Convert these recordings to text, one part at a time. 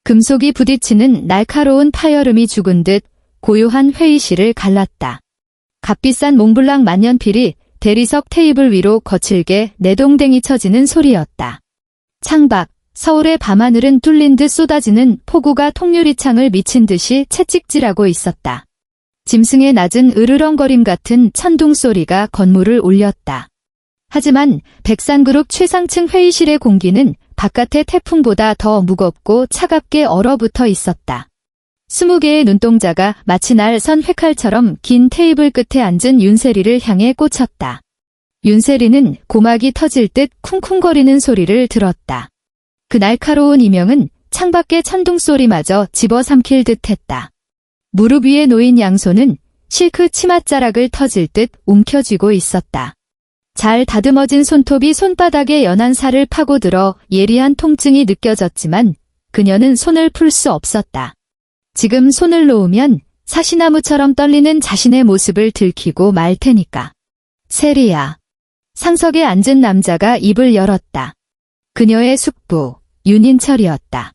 금속이 부딪히는 날카로운 파열음이 죽은 듯 고요한 회의실을 갈랐다. 값비싼 몽블랑 만년필이 대리석 테이블 위로 거칠게 내동댕이 쳐지는 소리였다. 창밖, 서울의 밤하늘은 뚫린 듯 쏟아지는 폭우가 통유리창을 미친 듯이 채찍질하고 있었다. 짐승의 낮은 으르렁거림 같은 천둥 소리가 건물을 울렸다. 하지만 백산그룹 최상층 회의실의 공기는 바깥의 태풍보다 더 무겁고 차갑게 얼어붙어 있었다. 20개의 눈동자가 마치 날 선 회칼처럼 긴 테이블 끝에 앉은 윤세리를 향해 꽂혔다. 윤세리는 고막이 터질 듯 쿵쿵거리는 소리를 들었다. 그 날카로운 이명은 창밖의 천둥소리마저 집어삼킬 듯했다. 무릎 위에 놓인 양손은 실크 치맛자락을 터질 듯 움켜쥐고 있었다. 잘 다듬어진 손톱이 손바닥에 연한 살을 파고들어 예리한 통증이 느껴졌지만 그녀는 손을 풀 수 없었다. 지금 손을 놓으면 사시나무처럼 떨리는 자신의 모습을 들키고 말 테니까. 세리야. 상석에 앉은 남자가 입을 열었다. 그녀의 숙부, 윤인철이었다.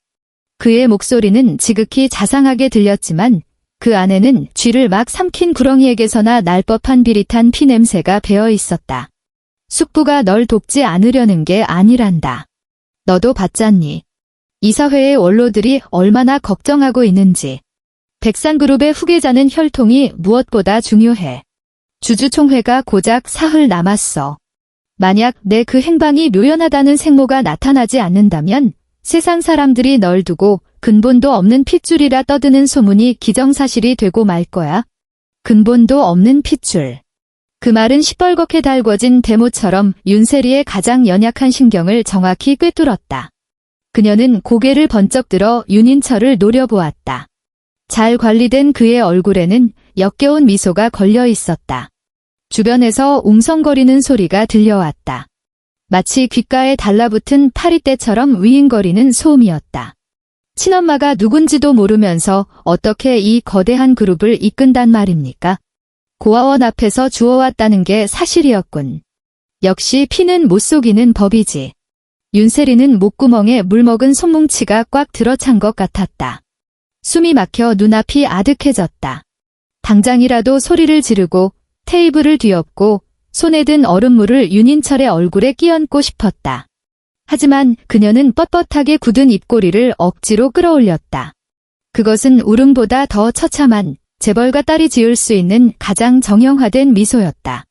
그의 목소리는 지극히 자상하게 들렸지만 그 안에는 쥐를 막 삼킨 구렁이에게서나 날 법한 비릿한 피냄새가 배어 있었다. 숙부가 널 돕지 않으려는 게 아니란다. 너도 봤잖니. 이사회의 원로들이 얼마나 걱정하고 있는지. 백산그룹의 후계자는 혈통이 무엇보다 중요해. 주주총회가 고작 사흘 남았어. 만약 내 그 행방이 묘연하다는 생모가 나타나지 않는다면 세상 사람들이 널 두고 근본도 없는 핏줄이라 떠드는 소문이 기정사실이 되고 말 거야. 근본도 없는 핏줄. 그 말은 시뻘겋게 달궈진 대모처럼 윤세리의 가장 연약한 신경을 정확히 꿰뚫었다. 그녀는 고개를 번쩍 들어 윤인철을 노려보았다. 잘 관리된 그의 얼굴에는 역겨운 미소가 걸려 있었다. 주변에서 웅성거리는 소리가 들려왔다. 마치 귓가에 달라붙은 파리떼처럼 위잉거리는 소음이었다. 친엄마가 누군지도 모르면서 어떻게 이 거대한 그룹을 이끈단 말입니까? 고아원 앞에서 주워왔다는 게 사실이었군. 역시 피는 못 속이는 법이지. 윤세리는 목구멍에 물먹은 손뭉치가 꽉 들어찬 것 같았다. 숨이 막혀 눈앞이 아득해졌다. 당장이라도 소리를 지르고 테이블을 뒤엎고 손에 든 얼음물을 윤인철의 얼굴에 끼얹고 싶었다. 하지만 그녀는 뻣뻣하게 굳은 입꼬리를 억지로 끌어올렸다. 그것은 울음보다 더 처참한 재벌가 딸이 지을 수 있는 가장 정형화된 미소였다.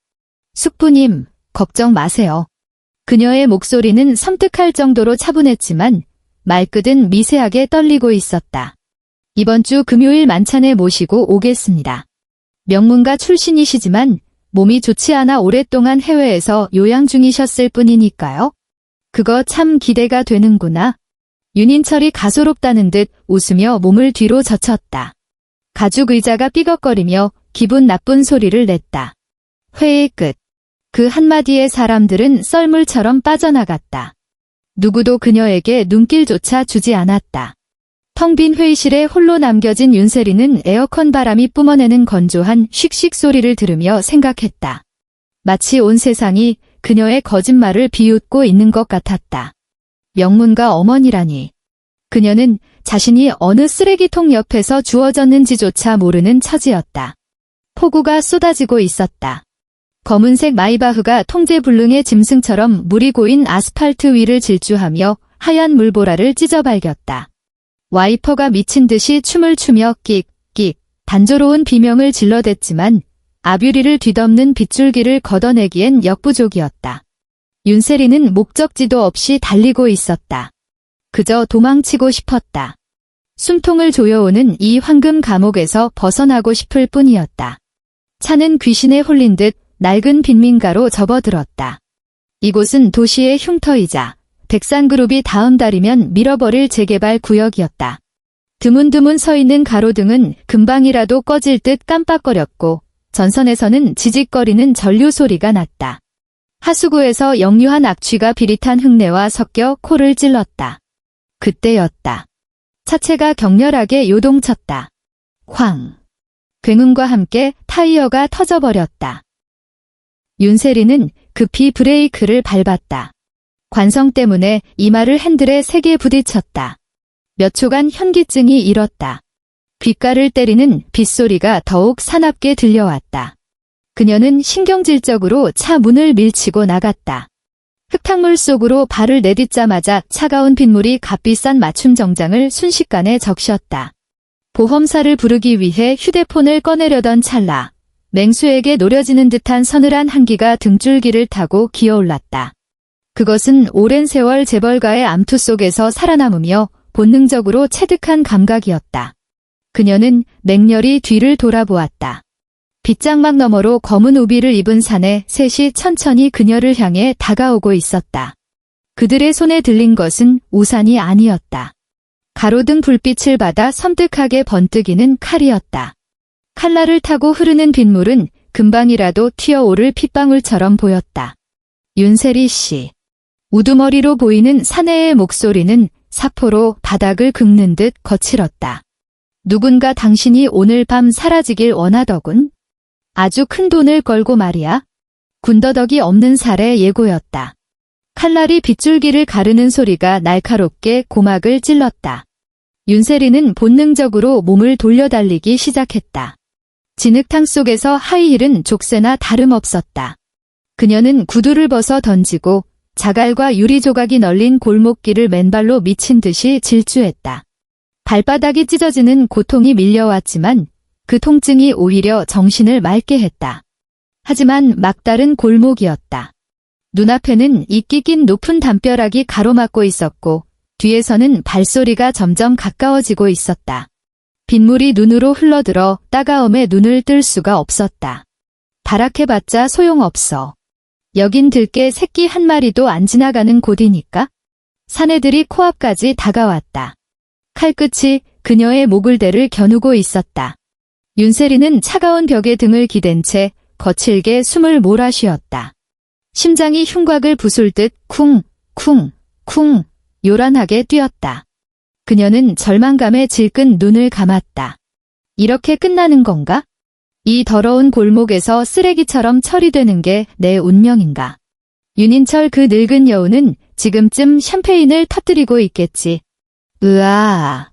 숙부님, 걱정 마세요. 그녀의 목소리는 섬뜩할 정도로 차분했지만 말끝은 미세하게 떨리고 있었다. 이번 주 금요일 만찬에 모시고 오겠습니다. 명문가 출신이시지만 몸이 좋지 않아 오랫동안 해외에서 요양 중이셨을 뿐이니까요. 그거 참 기대가 되는구나. 윤인철이 가소롭다는 듯 웃으며 몸을 뒤로 젖혔다. 가죽 의자가 삐걱거리며 기분 나쁜 소리를 냈다. 회의 끝. 그 한마디에 사람들은 썰물처럼 빠져나갔다. 누구도 그녀에게 눈길조차 주지 않았다. 텅 빈 회의실에 홀로 남겨진 윤세리는 에어컨 바람이 뿜어내는 건조한 슉슉 소리를 들으며 생각했다. 마치 온 세상이 그녀의 거짓말을 비웃고 있는 것 같았다. 명문가 어머니라니. 그녀는 자신이 어느 쓰레기통 옆에서 주워졌는지조차 모르는 처지였다. 폭우가 쏟아지고 있었다. 검은색 마이바흐가 통제불능의 짐승처럼 물이 고인 아스팔트 위를 질주하며 하얀 물보라를 찢어발겼다. 와이퍼가 미친 듯이 춤을 추며 끽끽 단조로운 비명을 질러댔지만 아뷰리를 뒤덮는 빗줄기를 걷어내기엔 역부족이었다. 윤세리는 목적지도 없이 달리고 있었다. 그저 도망치고 싶었다. 숨통을 조여오는 이 황금 감옥에서 벗어나고 싶을 뿐이었다. 차는 귀신에 홀린 듯 낡은 빈민가로 접어들었다. 이곳은 도시의 흉터이자 백산그룹이 다음 달이면 밀어버릴 재개발 구역이었다. 드문드문 서 있는 가로등은 금방이라도 꺼질 듯 깜빡거렸고 전선에서는 지직거리는 전류 소리가 났다. 하수구에서 역류한 악취가 비릿한 흙내와 섞여 코를 찔렀다. 그때였다. 차체가 격렬하게 요동쳤다. 쾅! 굉음과 함께 타이어가 터져버렸다. 윤세리는 급히 브레이크를 밟았다. 관성 때문에 이마를 핸들에 세게 부딪혔다. 몇 초간 현기증이 일었다. 귓가를 때리는 빗소리가 더욱 사납게 들려왔다. 그녀는 신경질적으로 차 문을 밀치고 나갔다. 흙탕물 속으로 발을 내딛자마자 차가운 빗물이 값비싼 맞춤 정장을 순식간에 적셨다. 보험사를 부르기 위해 휴대폰을 꺼내려던 찰나 맹수에게 노려지는 듯한 서늘한 한기가 등줄기를 타고 기어올랐다. 그것은 오랜 세월 재벌가의 암투 속에서 살아남으며 본능적으로 체득한 감각이었다. 그녀는 맹렬히 뒤를 돌아보았다. 빗장막 너머로 검은 우비를 입은 사내 셋이 천천히 그녀를 향해 다가오고 있었다. 그들의 손에 들린 것은 우산이 아니었다. 가로등 불빛을 받아 섬뜩하게 번뜩이는 칼이었다. 칼날을 타고 흐르는 빗물은 금방이라도 튀어오를 핏방울처럼 보였다. 윤세리 씨. 우두머리로 보이는 사내의 목소리는 사포로 바닥을 긁는 듯 거칠었다. 누군가 당신이 오늘 밤 사라지길 원하더군. 아주 큰 돈을 걸고 말이야. 군더더기 없는 살의 예고였다. 칼날이 빗줄기를 가르는 소리가 날카롭게 고막을 찔렀다. 윤세리는 본능적으로 몸을 돌려달리기 시작했다. 진흙탕 속에서 하이힐은 족쇄나 다름없었다. 그녀는 구두를 벗어 던지고 자갈과 유리 조각이 널린 골목길을 맨발로 미친 듯이 질주했다. 발바닥이 찢어지는 고통이 밀려왔지만 그 통증이 오히려 정신을 맑게 했다. 하지만 막다른 골목이었다. 눈앞에는 이끼 낀 높은 담벼락이 가로막고 있었고 뒤에서는 발소리가 점점 가까워지고 있었다. 빗물이 눈으로 흘러들어 따가움에 눈을 뜰 수가 없었다. 발악해봤자 소용없어. 여긴 들개 새끼 한 마리도 안 지나가는 곳이니까? 사내들이 코앞까지 다가왔다. 칼끝이 그녀의 목을대를 겨누고 있었다. 윤세리는 차가운 벽에 등을 기댄 채 거칠게 숨을 몰아쉬었다. 심장이 흉곽을 부술 듯 쿵, 쿵, 쿵 요란하게 뛰었다. 그녀는 절망감에 질끈 눈을 감았다. 이렇게 끝나는 건가? 이 더러운 골목에서 쓰레기처럼 처리되는 게 내 운명인가? 윤인철 그 늙은 여우는 지금쯤 샴페인을 터뜨리고 있겠지. 으아.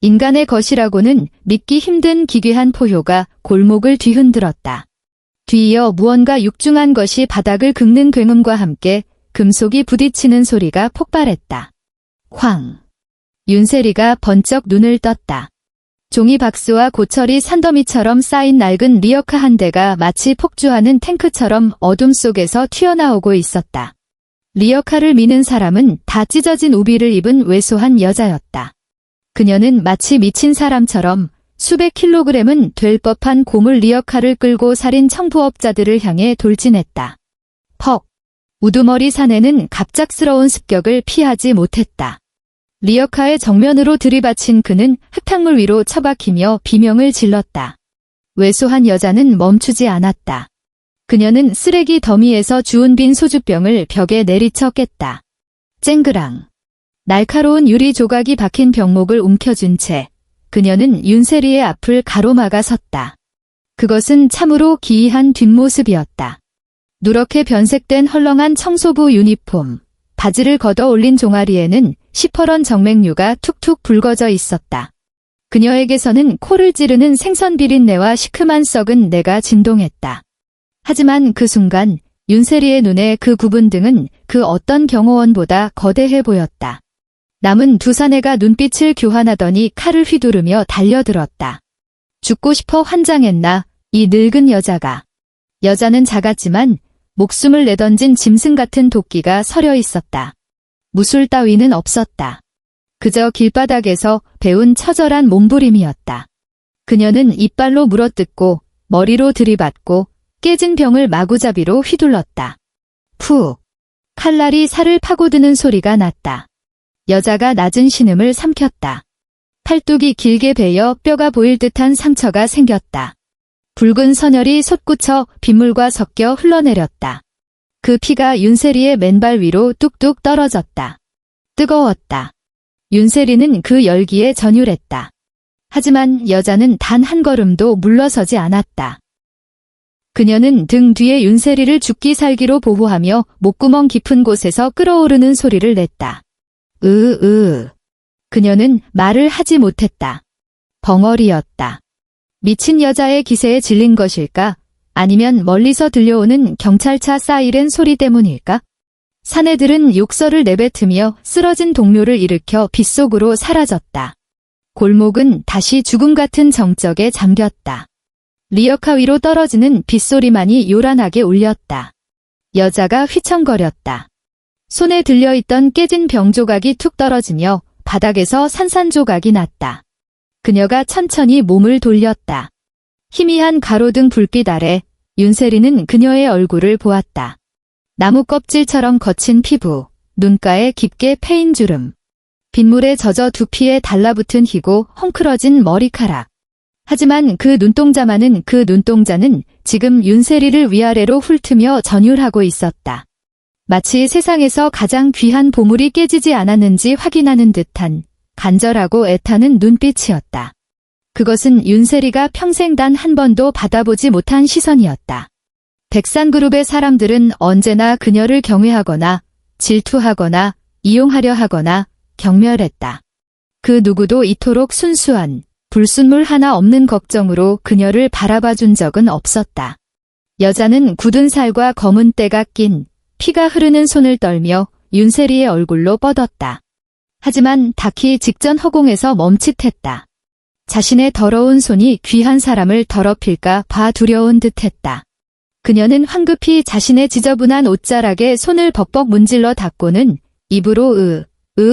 인간의 것이라고는 믿기 힘든 기괴한 포효가 골목을 뒤흔들었다. 뒤이어 무언가 육중한 것이 바닥을 긁는 굉음과 함께 금속이 부딪히는 소리가 폭발했다. 쾅. 윤세리가 번쩍 눈을 떴다. 종이 박스와 고철이 산더미처럼 쌓인 낡은 리어카 한 대가 마치 폭주하는 탱크처럼 어둠 속에서 튀어나오고 있었다. 리어카를 미는 사람은 다 찢어진 우비를 입은 왜소한 여자였다. 그녀는 마치 미친 사람처럼 수백 킬로그램은 될 법한 고물 리어카를 끌고 살인 청부업자들을 향해 돌진했다. 퍽! 우두머리 사내는 갑작스러운 습격을 피하지 못했다. 리어카의 정면으로 들이받친 그는 흙탕물 위로 처박히며 비명을 질렀다. 왜소한 여자는 멈추지 않았다. 그녀는 쓰레기 더미에서 주운 빈 소주병을 벽에 내리쳐 깼다. 쨍그랑. 날카로운 유리 조각이 박힌 병목을 움켜쥔 채 그녀는 윤세리의 앞을 가로막아 섰다. 그것은 참으로 기이한 뒷모습이었다. 누렇게 변색된 헐렁한 청소부 유니폼, 바지를 걷어 올린 종아리에는 시퍼런 정맥류가 툭툭 붉어져 있었다. 그녀에게서는 코를 찌르는 생선 비린내와 시큼한 썩은 내가 진동했다. 하지만 그 순간 윤세리의 눈에 그 굽은 등은 그 어떤 경호원보다 거대해 보였다. 남은 두 사내가 눈빛을 교환하더니 칼을 휘두르며 달려들었다. 죽고 싶어 환장했나, 이 늙은 여자가. 여자는 작았지만 목숨을 내던진 짐승 같은 도끼가 서려 있었다. 무술 따위는 없었다. 그저 길바닥에서 배운 처절한 몸부림이었다. 그녀는 이빨로 물어뜯고 머리로 들이받고 깨진 병을 마구잡이로 휘둘렀다. 푹! 칼날이 살을 파고드는 소리가 났다. 여자가 낮은 신음을 삼켰다. 팔뚝이 길게 베여 뼈가 보일 듯한 상처가 생겼다. 붉은 선혈이 솟구쳐 빗물과 섞여 흘러내렸다. 그 피가 윤세리의 맨발 위로 뚝뚝 떨어졌다. 뜨거웠다. 윤세리는 그 열기에 전율했다. 하지만 여자는 단 한 걸음도 물러서지 않았다. 그녀는 등 뒤에 윤세리를 죽기 살기로 보호하며 목구멍 깊은 곳에서 끓어오르는 소리를 냈다. 으으. 그녀는 말을 하지 못했다. 벙어리였다. 미친 여자의 기세에 질린 것일까? 아니면 멀리서 들려오는 경찰차 사이렌 소리 때문일까? 사내들은 욕설을 내뱉으며 쓰러진 동료를 일으켜 빗속으로 사라졌다. 골목은 다시 죽음 같은 정적에 잠겼다. 리어카 위로 떨어지는 빗소리만이 요란하게 울렸다. 여자가 휘청거렸다. 손에 들려있던 깨진 병 조각이 툭 떨어지며 바닥에서 산산조각이 났다. 그녀가 천천히 몸을 돌렸다. 희미한 가로등 불빛 아래 윤세리는 그녀의 얼굴을 보았다. 나무 껍질처럼 거친 피부, 눈가에 깊게 패인 주름, 빗물에 젖어 두피에 달라붙은 희고 헝클어진 머리카락. 하지만 그 눈동자는 지금 윤세리를 위아래로 훑으며 전율하고 있었다. 마치 세상에서 가장 귀한 보물이 깨지지 않았는지 확인하는 듯한 간절하고 애타는 눈빛이었다. 그것은 윤세리가 평생 단 한 번도 받아보지 못한 시선이었다. 백산그룹의 사람들은 언제나 그녀를 경외하거나 질투하거나 이용하려 하거나 경멸했다. 그 누구도 이토록 순수한 불순물 하나 없는 걱정으로 그녀를 바라봐 준 적은 없었다. 여자는 굳은 살과 검은 때가 낀 피가 흐르는 손을 떨며 윤세리의 얼굴로 뻗었다. 하지만 닿기 직전 허공에서 멈칫했다. 자신의 더러운 손이 귀한 사람을 더럽힐까 봐 두려운 듯했다. 그녀는 황급히 자신의 지저분한 옷자락에 손을 벅벅 문질러 닦고는 입으로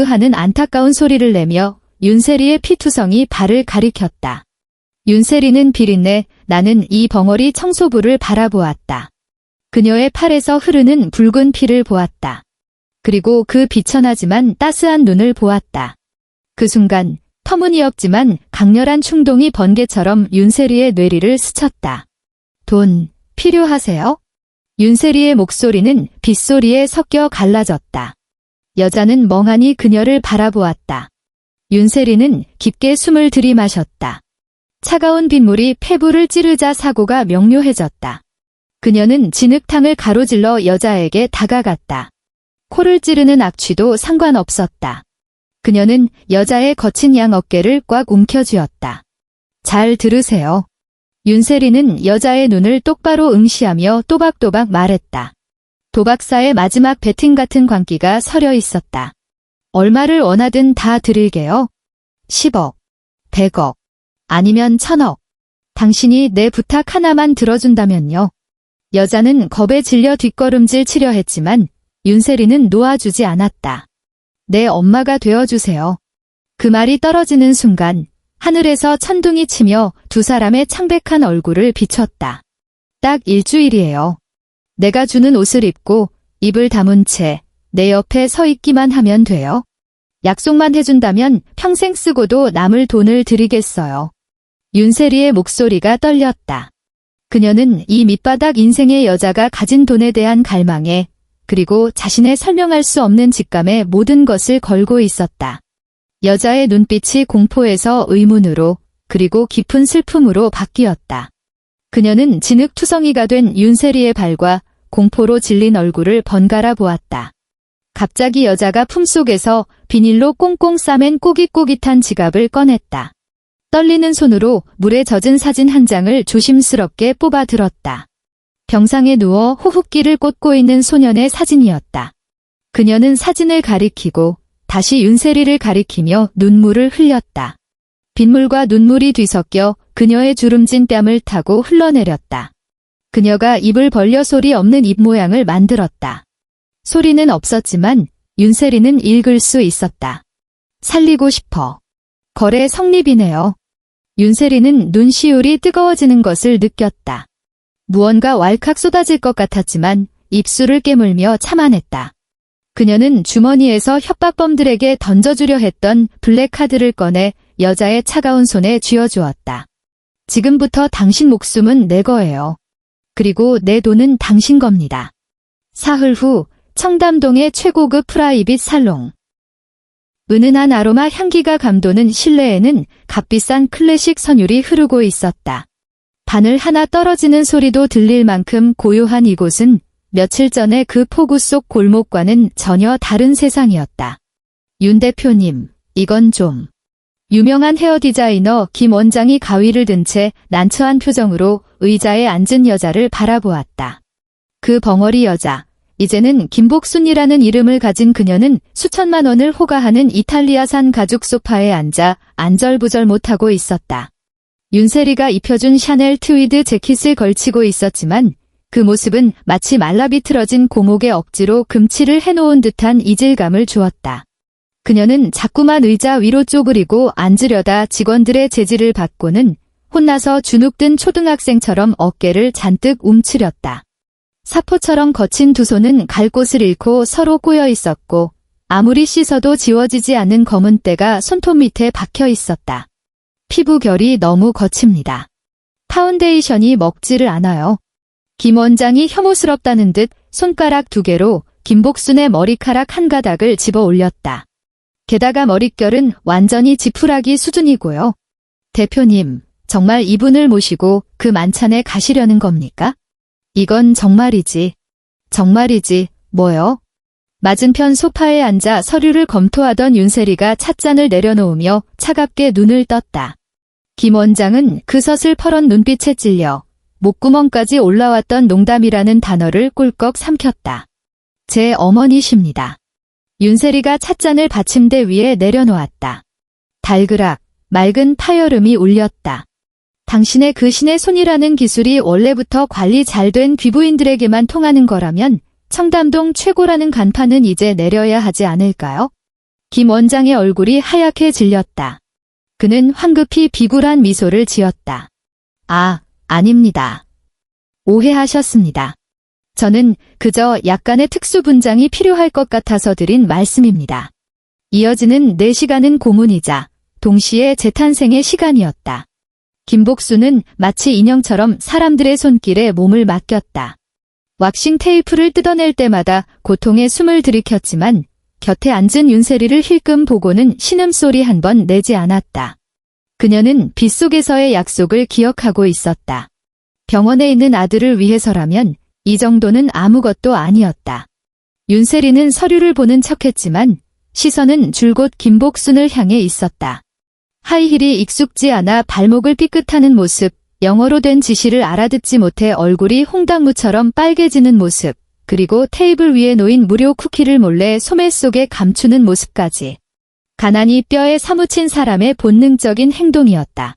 하는 안타까운 소리를 내며 윤세리의 피투성이 발을 가리켰다. 윤세리는 비린내 나는 이 벙어리 청소부를 바라보았다. 그녀의 팔에서 흐르는 붉은 피를 보았다. 그리고 그 비천하지만 따스한 눈을 보았다. 그 순간 터무니없지만 강렬한 충동이 번개처럼 윤세리의 뇌리를 스쳤다. 돈 필요하세요? 윤세리의 목소리는 빗소리에 섞여 갈라졌다. 여자는 멍하니 그녀를 바라보았다. 윤세리는 깊게 숨을 들이마셨다. 차가운 빗물이 폐부를 찌르자 사고가 명료해졌다. 그녀는 진흙탕을 가로질러 여자에게 다가갔다. 코를 찌르는 악취도 상관없었다. 그녀는 여자의 거친 양 어깨를 꽉 움켜쥐었다. 잘 들으세요. 윤세리는 여자의 눈을 똑바로 응시하며 또박또박 말했다. 도박사의 마지막 배팅 같은 광기가 서려 있었다. 얼마를 원하든 다 드릴게요. 10억, 100억, 아니면 1000억. 당신이 내 부탁 하나만 들어준다면요. 여자는 겁에 질려 뒷걸음질 치려 했지만 윤세리는 놓아주지 않았다. 내 엄마가 되어주세요. 그 말이 떨어지는 순간 하늘에서 천둥이 치며 두 사람의 창백한 얼굴을 비췄다. 딱 일주일이에요. 내가 주는 옷을 입고 입을 다문 채 내 옆에 서 있기만 하면 돼요. 약속만 해준다면 평생 쓰고도 남을 돈을 드리겠어요. 윤세리의 목소리가 떨렸다. 그녀는 이 밑바닥 인생의 여자가 가진 돈에 대한 갈망에 그리고 자신의 설명할 수 없는 직감에 모든 것을 걸고 있었다. 여자의 눈빛이 공포에서 의문으로 그리고 깊은 슬픔으로 바뀌었다. 그녀는 진흙투성이가 된 윤세리의 발과 공포로 질린 얼굴을 번갈아 보았다. 갑자기 여자가 품속에서 비닐로 꽁꽁 싸맨 꼬깃꼬깃한 지갑을 꺼냈다. 떨리는 손으로 물에 젖은 사진 한 장을 조심스럽게 뽑아 들었다. 병상에 누워 호흡기를 꽂고 있는 소년의 사진이었다. 그녀는 사진을 가리키고 다시 윤세리를 가리키며 눈물을 흘렸다. 빗물과 눈물이 뒤섞여 그녀의 주름진 뺨을 타고 흘러내렸다. 그녀가 입을 벌려 소리 없는 입 모양을 만들었다. 소리는 없었지만 윤세리는 읽을 수 있었다. 살리고 싶어. 거래 성립이네요. 윤세리는 눈시울이 뜨거워지는 것을 느꼈다. 무언가 왈칵 쏟아질 것 같았지만 입술을 깨물며 참아냈다. 그녀는 주머니에서 협박범들에게 던져주려 했던 블랙카드를 꺼내 여자의 차가운 손에 쥐어주었다. 지금부터 당신 목숨은 내 거예요. 그리고 내 돈은 당신 겁니다. 사흘 후 청담동의 최고급 프라이빗 살롱. 은은한 아로마 향기가 감도는 실내에는 값비싼 클래식 선율이 흐르고 있었다. 바늘 하나 떨어지는 소리도 들릴 만큼 고요한 이곳은 며칠 전에 그 폭우 속 골목과는 전혀 다른 세상이었다. 윤 대표님, 이건 좀. 유명한 헤어 디자이너 김 원장이 가위를 든 채 난처한 표정으로 의자에 앉은 여자를 바라보았다. 그 벙어리 여자. 이제는 김복순이라는 이름을 가진 그녀는 수천만 원을 호가하는 이탈리아산 가죽 소파에 앉아 안절부절 못하고 있었다. 윤세리가 입혀준 샤넬 트위드 재킷을 걸치고 있었지만 그 모습은 마치 말라비틀어진 고목에 억지로 금칠을 해놓은 듯한 이질감을 주었다. 그녀는 자꾸만 의자 위로 쪼그리고 앉으려다 직원들의 제지를 받고는 혼나서 주눅든 초등학생처럼 어깨를 잔뜩 움츠렸다. 사포처럼 거친 두 손은 갈 곳을 잃고 서로 꼬여 있었고 아무리 씻어도 지워지지 않는 검은 때가 손톱 밑에 박혀 있었다. 피부 결이 너무 거칩니다. 파운데이션이 먹지를 않아요. 김 원장이 혐오스럽다는 듯 손가락 2개로 김복순의 머리카락 한 가닥을 집어 올렸다. 게다가 머릿결은 완전히 지푸라기 수준이고요. 대표님, 정말 이분을 모시고 그 만찬에 가시려는 겁니까? 이건 정말이지. 정말이지, 뭐요? 맞은편 소파에 앉아 서류를 검토하던 윤세리가 찻잔을 내려놓으며 차갑게 눈을 떴다. 김 원장은 그 서슬퍼런 눈빛에 찔려 목구멍까지 올라왔던 농담이라는 단어를 꿀꺽 삼켰다. 제 어머니십니다. 윤세리가 찻잔을 받침대 위에 내려놓았다. 달그락, 맑은 파여름이 울렸다. 당신의 그 신의 손이라는 기술이 원래부터 관리 잘 된 귀부인들에게만 통하는 거라면 청담동 최고라는 간판은 이제 내려야 하지 않을까요? 김 원장의 얼굴이 하얗게 질렸다. 그는 황급히 비굴한 미소를 지었다. 아, 아닙니다. 오해하셨습니다. 저는 그저 약간의 특수 분장이 필요할 것 같아서 드린 말씀입니다. 이어지는 4시간은 고문이자 동시에 재탄생의 시간이었다. 김복순은 마치 인형처럼 사람들의 손길에 몸을 맡겼다. 왁싱 테이프를 뜯어낼 때마다 고통에 숨을 들이켰지만 곁에 앉은 윤세리를 힐끔 보고는 신음소리 한 번 내지 않았다. 그녀는 빗속에서의 약속을 기억하고 있었다. 병원에 있는 아들을 위해서라면 이 정도는 아무것도 아니었다. 윤세리는 서류를 보는 척했지만 시선은 줄곧 김복순을 향해 있었다. 하이힐이 익숙지 않아 발목을 삐끗하는 모습, 영어로 된 지시를 알아듣지 못해 얼굴이 홍당무처럼 빨개지는 모습, 그리고 테이블 위에 놓인 무료 쿠키를 몰래 소매 속에 감추는 모습까지. 가난이 뼈에 사무친 사람의 본능적인 행동이었다.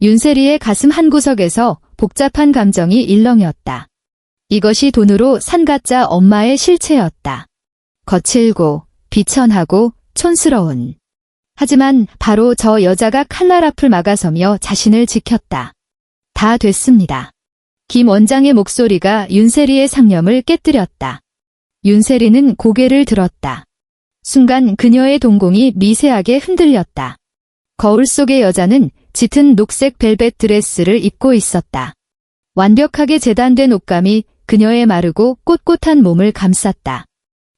윤세리의 가슴 한구석에서 복잡한 감정이 일렁였다. 이것이 돈으로 산 가짜 엄마의 실체였다. 거칠고 비천하고 촌스러운. 하지만 바로 저 여자가 칼날 앞을 막아서며 자신을 지켰다. 다 됐습니다. 김 원장의 목소리가 윤세리의 상념을 깨뜨렸다. 윤세리는 고개를 들었다. 순간 그녀의 동공이 미세하게 흔들렸다. 거울 속의 여자는 짙은 녹색 벨벳 드레스를 입고 있었다. 완벽하게 재단된 옷감이 그녀의 마르고 꼿꼿한 몸을 감쌌다.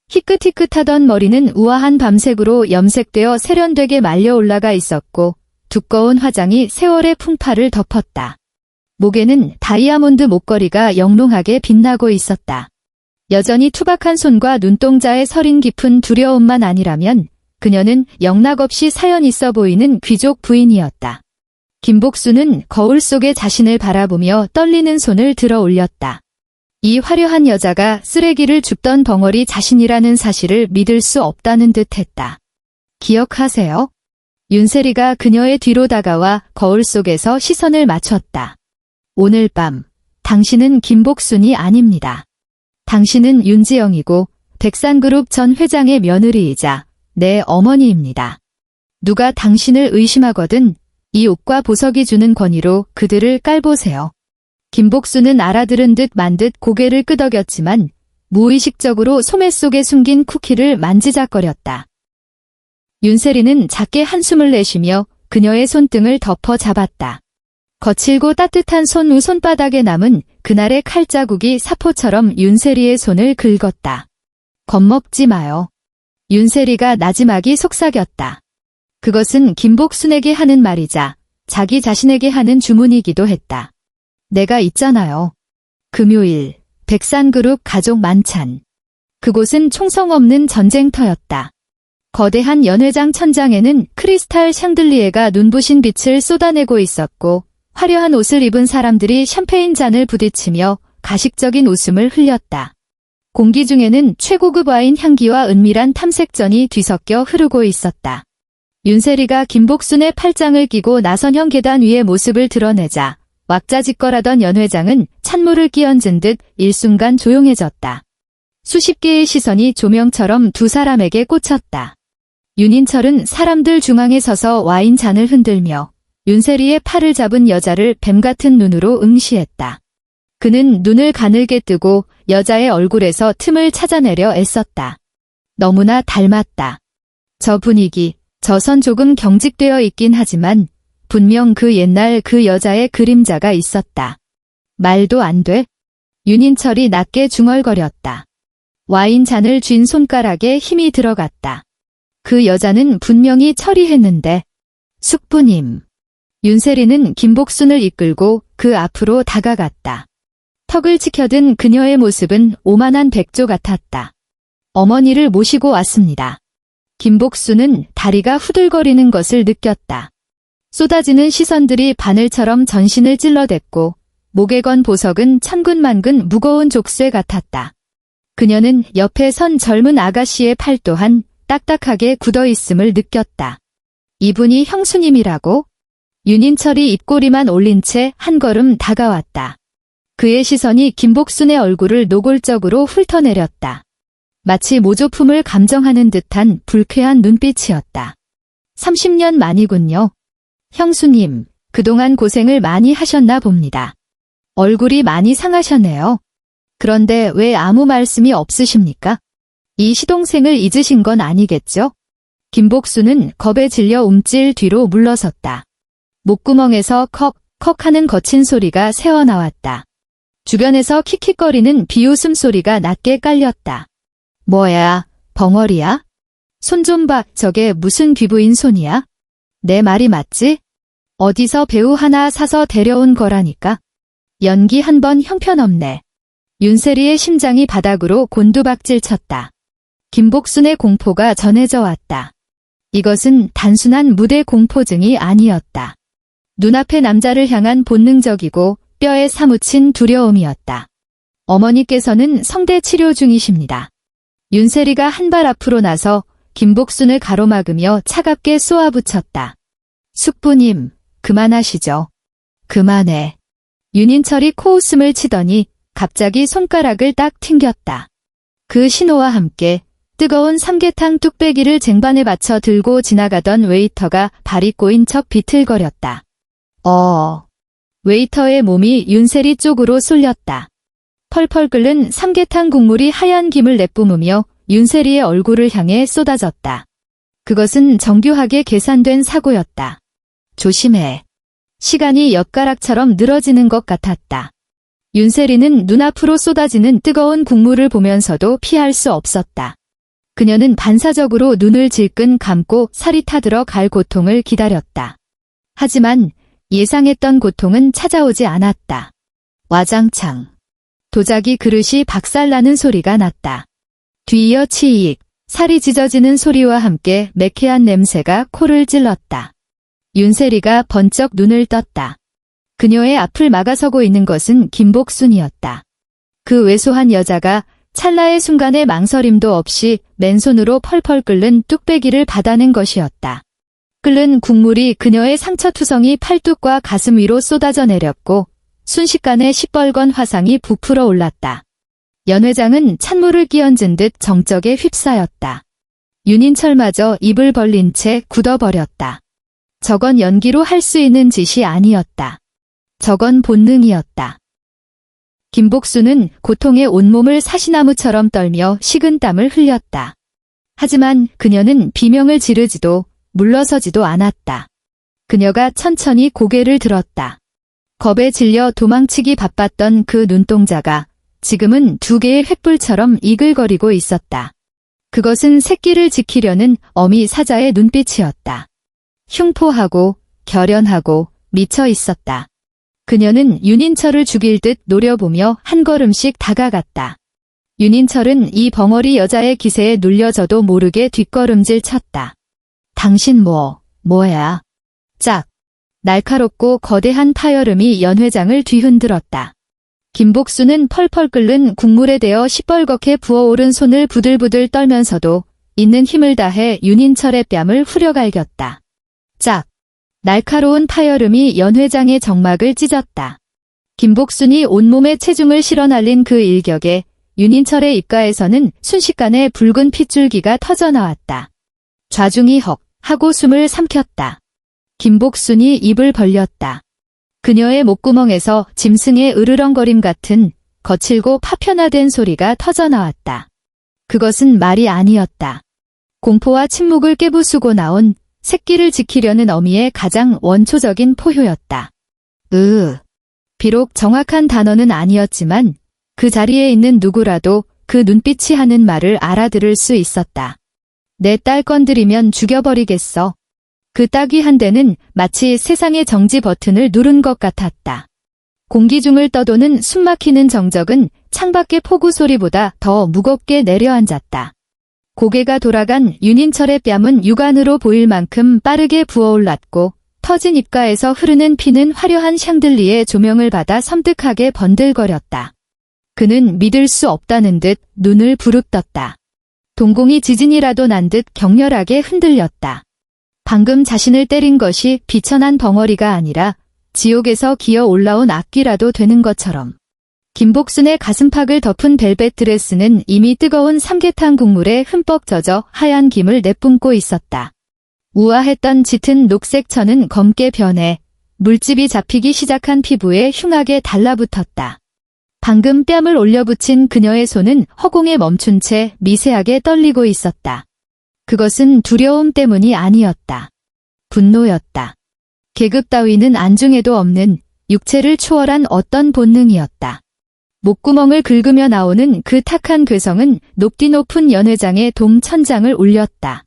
희끗희끗하던 머리는 우아한 밤색으로 염색되어 세련되게 말려 올라가 있었고 두꺼운 화장이 세월의 풍파를 덮었다. 목에는 다이아몬드 목걸이가 영롱하게 빛나고 있었다. 여전히 투박한 손과 눈동자에 서린 깊은 두려움만 아니라면 그녀는 영락없이 사연 있어 보이는 귀족 부인이었다. 김복순은 거울 속에 자신을 바라보며 떨리는 손을 들어 올렸다. 이 화려한 여자가 쓰레기를 줍던 벙어리 자신이라는 사실을 믿을 수 없다는 듯 했다. 기억하세요? 윤세리가 그녀의 뒤로 다가와 거울 속에서 시선을 맞췄다. 오늘 밤, 당신은 김복순이 아닙니다. 당신은 윤지영이고 백산그룹 전 회장의 며느리이자 내 어머니입니다. 누가 당신을 의심하거든 이 옷과 보석이 주는 권위로 그들을 깔보세요. 김복순은 알아들은 듯 만 듯 고개를 끄덕였지만 무의식적으로 소매 속에 숨긴 쿠키를 만지작거렸다. 윤세리는 작게 한숨을 내쉬며 그녀의 손등을 덮어 잡았다. 거칠고 따뜻한 손 우 손바닥에 남은 그날의 칼자국이 사포처럼 윤세리의 손을 긁었다. 겁먹지 마요. 윤세리가 나지막이 속삭였다. 그것은 김복순에게 하는 말이자 자기 자신에게 하는 주문이기도 했다. 내가 있잖아요. 금요일, 백산그룹 가족 만찬. 그곳은 총성 없는 전쟁터였다. 거대한 연회장 천장에는 크리스탈 샹들리에가 눈부신 빛을 쏟아내고 있었고 화려한 옷을 입은 사람들이 샴페인 잔을 부딪히며 가식적인 웃음을 흘렸다. 공기 중에는 최고급 와인 향기와 은밀한 탐색전이 뒤섞여 흐르고 있었다. 윤세리가 김복순의 팔짱을 끼고 나선형 계단 위의 모습을 드러내자 왁자지껄하던 연회장은 찬물을 끼얹은 듯 일순간 조용해졌다. 수십 개의 시선이 조명처럼 두 사람에게 꽂혔다. 윤인철은 사람들 중앙에 서서 와인 잔을 흔들며 윤세리의 팔을 잡은 여자를 뱀같은 눈으로 응시했다. 그는 눈을 가늘게 뜨고 여자의 얼굴에서 틈을 찾아내려 애썼다. 너무나 닮았다. 저 분위기, 저 선 조금 경직되어 있긴 하지만 분명 그 옛날 그 여자의 그림자가 있었다. 말도 안 돼. 윤인철이 낮게 중얼거렸다. 와인 잔을 쥔 손가락에 힘이 들어갔다. 그 여자는 분명히 처리했는데. 숙부님. 윤세리는 김복순을 이끌고 그 앞으로 다가갔다. 턱을 치켜든 그녀의 모습은 오만한 백조 같았다. 어머니를 모시고 왔습니다. 김복순은 다리가 후들거리는 것을 느꼈다. 쏟아지는 시선들이 바늘처럼 전신을 찔러댔고 목에 건 보석은 천근만근 무거운 족쇄 같았다. 그녀는 옆에 선 젊은 아가씨의 팔 또한 딱딱하게 굳어있음을 느꼈다. 이분이 형수님이라고? 윤인철이 입꼬리만 올린 채 한 걸음 다가왔다. 그의 시선이 김복순의 얼굴을 노골적으로 훑어내렸다. 마치 모조품을 감정하는 듯한 불쾌한 눈빛이었다. 30년 만이군요. 형수님, 그동안 고생을 많이 하셨나 봅니다. 얼굴이 많이 상하셨네요. 그런데 왜 아무 말씀이 없으십니까? 이 시동생을 잊으신 건 아니겠죠? 김복순은 겁에 질려 움찔 뒤로 물러섰다. 목구멍에서 컥컥 하는 거친 소리가 새어나왔다. 주변에서 킥킥거리는 비웃음 소리가 낮게 깔렸다. 뭐야, 벙어리야? 손 좀 봐, 저게 무슨 귀부인 손이야? 내 말이 맞지? 어디서 배우 하나 사서 데려온 거라니까. 연기 한 번 형편없네. 윤세리의 심장이 바닥으로 곤두박질 쳤다. 김복순의 공포가 전해져 왔다. 이것은 단순한 무대 공포증이 아니었다. 눈앞의 남자를 향한 본능적이고 뼈에 사무친 두려움이었다. 어머니께서는 성대 치료 중이십니다. 윤세리가 한 발 앞으로 나서 김복순을 가로막으며 차갑게 쏘아붙였다. 숙부님, 그만하시죠. 그만해. 윤인철이 코웃음을 치더니 갑자기 손가락을 딱 튕겼다. 그 신호와 함께 뜨거운 삼계탕 뚝배기를 쟁반에 받쳐 들고 지나가던 웨이터가 발이 꼬인 척 비틀거렸다. 웨이터의 몸이 윤세리 쪽으로 쏠렸다. 펄펄 끓는 삼계탕 국물이 하얀 김을 내뿜으며 윤세리의 얼굴을 향해 쏟아졌다. 그것은 정교하게 계산된 사고였다. 조심해. 시간이 엿가락처럼 늘어지는 것 같았다. 윤세리는 눈앞으로 쏟아지는 뜨거운 국물을 보면서도 피할 수 없었다. 그녀는 반사적으로 눈을 질끈 감고 살이 타들어 갈 고통을 기다렸다. 하지만 예상했던 고통은 찾아오지 않았다. 와장창. 도자기 그릇이 박살나는 소리가 났다. 뒤이어 치익, 살이 찢어지는 소리와 함께 매캐한 냄새가 코를 찔렀다. 윤세리가 번쩍 눈을 떴다. 그녀의 앞을 막아서고 있는 것은 김복순이었다. 그 왜소한 여자가 찰나의 순간에 망설임도 없이 맨손으로 펄펄 끓는 뚝배기를 받아낸 것이었다. 끓는 국물이 그녀의 상처투성이 팔뚝과 가슴 위로 쏟아져 내렸고 순식간에 시뻘건 화상이 부풀어 올랐다. 연회장은 찬물을 끼얹은 듯 정적에 휩싸였다. 윤인철마저 입을 벌린 채 굳어버렸다. 저건 연기로 할 수 있는 짓이 아니었다. 저건 본능이었다. 김복순은 고통에 온몸을 사시나무처럼 떨며 식은땀을 흘렸다. 하지만 그녀는 비명을 지르지도 물러서지도 않았다. 그녀가 천천히 고개를 들었다. 겁에 질려 도망치기 바빴던 그 눈동자가 지금은 두 개의 횃불처럼 이글거리고 있었다. 그것은 새끼를 지키려는 어미 사자의 눈빛이었다. 흉포하고 결연하고 미쳐 있었다. 그녀는 윤인철을 죽일 듯 노려보며 한 걸음씩 다가갔다. 윤인철은 이 벙어리 여자의 기세에 눌려져도 모르게 뒷걸음질 쳤다. 당신 뭐야? 짝. 날카롭고 거대한 파열음이 연 회장을 뒤흔들었다. 김복수는 펄펄 끓는 국물에 대어 시뻘겋게 부어오른 손을 부들부들 떨면서도 있는 힘을 다해 윤인철의 뺨을 후려갈겼다. 짝. 날카로운 파열음이 연 회장의 정막을 찢었다. 김복순이 온몸에 체중을 실어 날린 그 일격에 윤인철의 입가에서는 순식간에 붉은 핏줄기가 터져나왔다. 좌중이 헉 하고 숨을 삼켰다. 김복순이 입을 벌렸다. 그녀의 목구멍에서 짐승의 으르렁거림 같은 거칠고 파편화된 소리가 터져나왔다. 그것은 말이 아니었다. 공포와 침묵을 깨부수고 나온 새끼를 지키려는 어미의 가장 원초적인 포효였다. 비록 정확한 단어는 아니었지만 그 자리에 있는 누구라도 그 눈빛이 하는 말을 알아들을 수 있었다. 내 딸 건드리면 죽여버리겠어. 그 따귀 한 대는 마치 세상의 정지 버튼을 누른 것 같았다. 공기 중을 떠도는 숨막히는 정적은 창밖의 폭우 소리보다 더 무겁게 내려앉았다. 고개가 돌아간 윤인철의 뺨은 육안으로 보일 만큼 빠르게 부어올랐고 터진 입가에서 흐르는 피는 화려한 샹들리의 조명을 받아 섬뜩하게 번들거렸다. 그는 믿을 수 없다는 듯 눈을 부릅떴다. 동공이 지진이라도 난 듯 격렬하게 흔들렸다. 방금 자신을 때린 것이 비천한 벙어리가 아니라 지옥에서 기어 올라온 악귀라도 되는 것처럼. 김복순의 가슴팍을 덮은 벨벳 드레스는 이미 뜨거운 삼계탕 국물에 흠뻑 젖어 하얀 김을 내뿜고 있었다. 우아했던 짙은 녹색 천은 검게 변해 물집이 잡히기 시작한 피부에 흉하게 달라붙었다. 방금 뺨을 올려붙인 그녀의 손은 허공에 멈춘 채 미세하게 떨리고 있었다. 그것은 두려움 때문이 아니었다. 분노였다. 계급 따위는 안중에도 없는 육체를 초월한 어떤 본능이었다. 목구멍을 긁으며 나오는 그 탁한 괴성은 높디 높은 연회장의 동천장을 울렸다.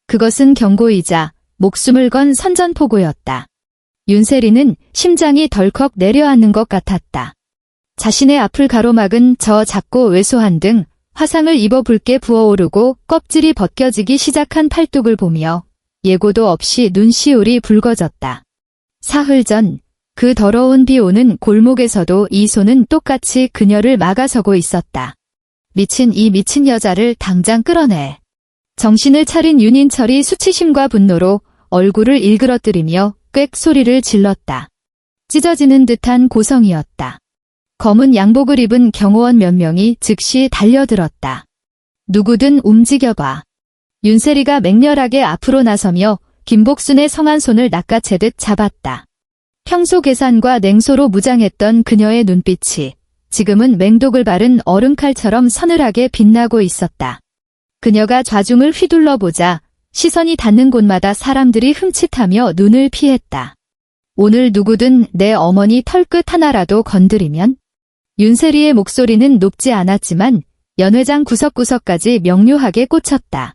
그것은 경고이자 목숨을 건 선전포고였다. 윤세리는 심장이 덜컥 내려앉는 것 같았다. 자신의 앞을 가로막은 저 작고 왜소한 등 화상을 입어 붉게 부어오르고 껍질이 벗겨지기 시작한 팔뚝을 보며 예고도 없이 눈시울이 붉어졌다. 사흘 전 그 더러운 비 오는 골목에서도 이 손은 똑같이 그녀를 막아서고 있었다. 이 미친 여자를 당장 끌어내. 정신을 차린 윤인철이 수치심과 분노로 얼굴을 일그러뜨리며 꽥 소리를 질렀다. 찢어지는 듯한 고성이었다. 검은 양복을 입은 경호원 몇 명이 즉시 달려들었다. 누구든 움직여봐. 윤세리가 맹렬하게 앞으로 나서며 김복순의 성한 손을 낚아채듯 잡았다. 평소 계산과 냉소로 무장했던 그녀의 눈빛이 지금은 맹독을 바른 얼음칼처럼 서늘하게 빛나고 있었다. 그녀가 좌중을 휘둘러 보자 시선이 닿는 곳마다 사람들이 흠칫하며 눈을 피했다. 오늘 누구든 내 어머니 털끝 하나라도 건드리면? 윤세리의 목소리는 높지 않았지만 연회장 구석구석까지 명료하게 꽂혔다.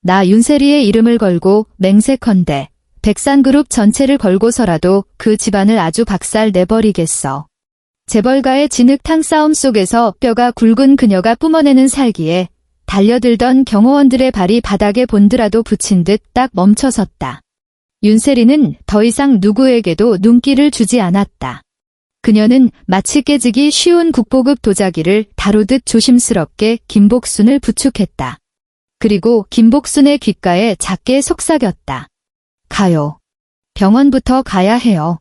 나 윤세리의 이름을 걸고 맹세컨대 백산그룹 전체를 걸고서라도 그 집안을 아주 박살 내버리겠어. 재벌가의 진흙탕 싸움 속에서 뼈가 굵은 그녀가 뿜어내는 살기에 달려들던 경호원들의 발이 바닥에 본드라도 붙인 듯 딱 멈춰섰다. 윤세리는 더 이상 누구에게도 눈길을 주지 않았다. 그녀는 마치 깨지기 쉬운 국보급 도자기를 다루듯 조심스럽게 김복순을 부축했다. 그리고 김복순의 귓가에 작게 속삭였다. 가요. 병원부터 가야 해요.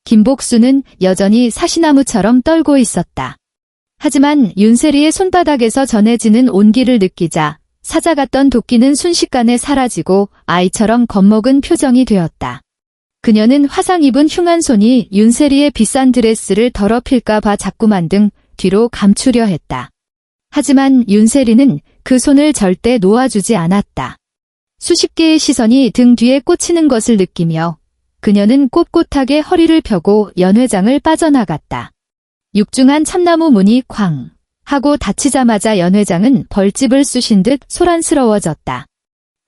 김복순은 여전히 사시나무처럼 떨고 있었다. 하지만 윤세리의 손바닥에서 전해지는 온기를 느끼자 사자 같던 도끼는 순식간에 사라지고 아이처럼 겁먹은 표정이 되었다. 그녀는 화상 입은 흉한 손이 윤세리의 비싼 드레스를 더럽힐까 봐 자꾸만 등 뒤로 감추려 했다. 하지만 윤세리는 그 손을 절대 놓아주지 않았다. 수십 개의 시선이 등 뒤에 꽂히는 것을 느끼며 그녀는 꼿꼿하게 허리를 펴고 연회장을 빠져나갔다. 육중한 참나무 문이 쾅 하고 닫히자마자 연회장은 벌집을 쑤신 듯 소란스러워졌다.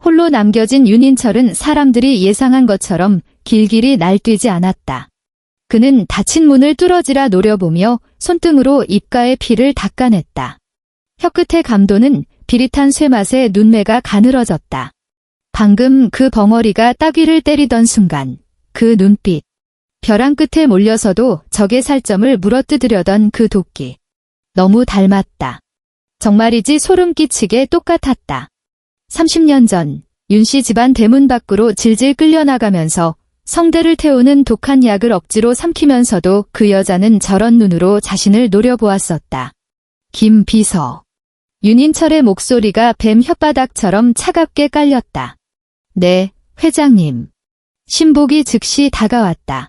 홀로 남겨진 윤인철은 사람들이 예상한 것처럼 길길이 날뛰지 않았다. 그는 닫힌 문을 뚫어지라 노려보며 손등으로 입가의 피를 닦아냈다. 혀끝의 감도는 비릿한 쇠맛에 눈매가 가늘어졌다. 방금 그 벙어리가 따귀를 때리던 순간 그 눈빛, 벼랑 끝에 몰려서도 적의 살점을 물어뜯으려던 그 도끼. 너무 닮았다. 정말이지 소름 끼치게 똑같았다. 30년 전 윤씨 집안 대문 밖으로 질질 끌려나가면서 성대를 태우는 독한 약을 억지로 삼키면서도 그 여자는 저런 눈으로 자신을 노려보았었다. 김 비서. 윤인철의 목소리가 뱀 혓바닥처럼 차갑게 깔렸다. 네, 회장님. 신복이 즉시 다가왔다.